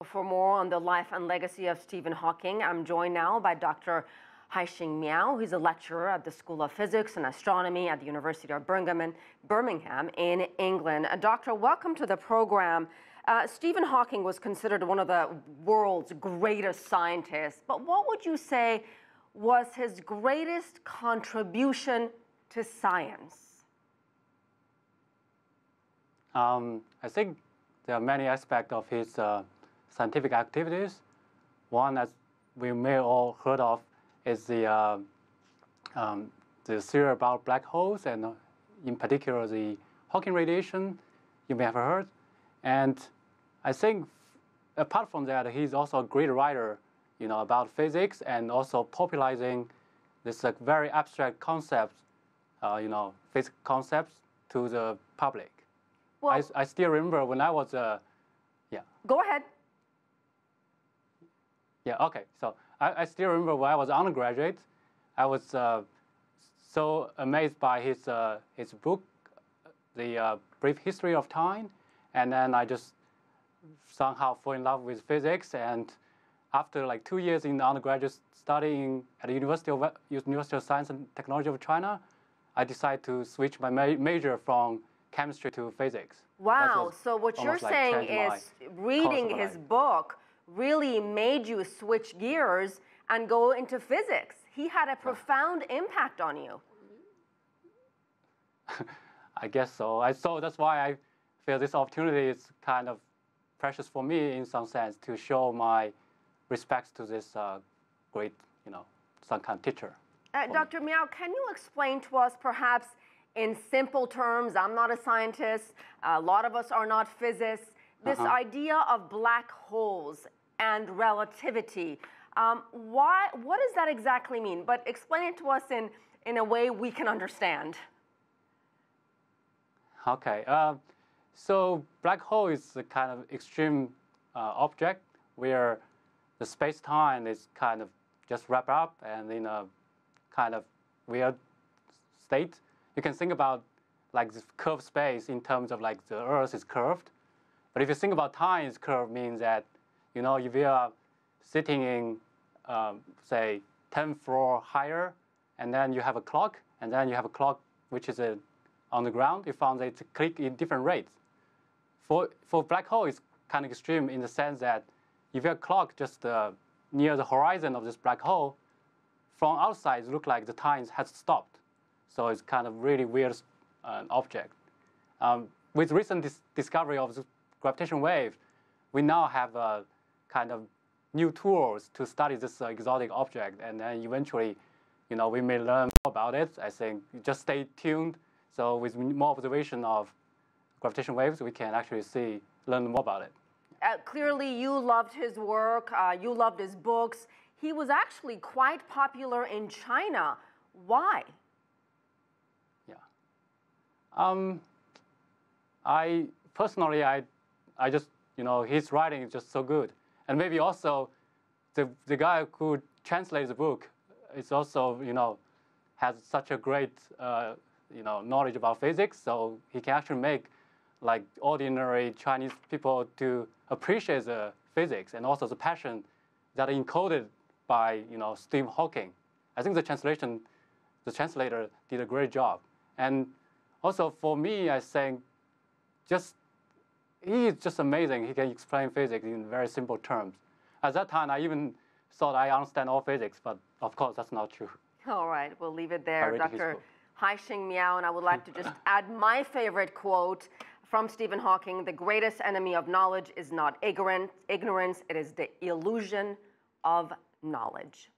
For more on the life and legacy of Stephen Hawking, I'm joined now by Dr. Haixing Miao, who's a lecturer at the School of Physics and Astronomy at the University of Birmingham in England. Doctor, welcome to the program. Stephen Hawking was considered one of the world's greatest scientists, but what would you say was his greatest contribution to science? I think there are many aspects of his scientific activities. One, as we may all heard of, is the theory about black holes, and in particular the Hawking radiation, you may have heard. And I think apart from that, he's also a great writer, about physics and also popularizing this very abstract concepts, physics concepts to the public. Well, I still remember when I was, Go ahead. Yeah, okay. So I still remember when I was undergraduate, I was so amazed by his book, The Brief History of Time, and then I just somehow fell in love with physics. And after like 2 years in undergraduate studying at the University of Science and Technology of China, I decided to switch my major from chemistry to physics. Wow, so what you're saying is reading his book really made you switch gears and go into physics. He had a profound impact on you. I guess so. So that's why I feel this opportunity is kind of precious for me in some sense to show my respects to this great, some kind of teacher. Dr. Miao, can you explain to us perhaps in simple terms, I'm not a scientist, a lot of us are not physicists, this idea of black holes and relativity, what does that exactly mean? But explain it to us in a way we can understand. Okay, so black hole is a kind of extreme object where the space-time is kind of just wrapped up and in a kind of weird state. You can think about like this curved space in terms of like the Earth is curved. But if you think about time is curved, means that, if you are sitting in, say, 10th floor higher, and then you have a clock, and then you have a clock which is on the ground, you found that it's click in different rates. For black hole, it's kind of extreme in the sense that if you have a clock just near the horizon of this black hole, from outside it looks like the time has stopped. So it's kind of really weird object. With recent discovery of the gravitational wave, we now have kind of new tools to study this exotic object, and then eventually, we may learn more about it. I think just stay tuned. So with more observation of gravitational waves, we can actually learn more about it. Clearly, you loved his work. You loved his books. He was actually quite popular in China. Why? I personally, I just, his writing is just so good. And maybe also the guy who translates the book is also, has such a great, knowledge about physics. So he can actually make like ordinary Chinese people to appreciate the physics and also the passion that are encoded by, Stephen Hawking. I think the translator did a great job. And also for me, I think he is just amazing. He can explain physics in very simple terms. At that time, I even thought I understand all physics, but of course, that's not true. All right, we'll leave it there, Dr. Haixing Miao, and I would like to just add my favorite quote from Stephen Hawking: "The greatest enemy of knowledge is not ignorance, it is the illusion of knowledge."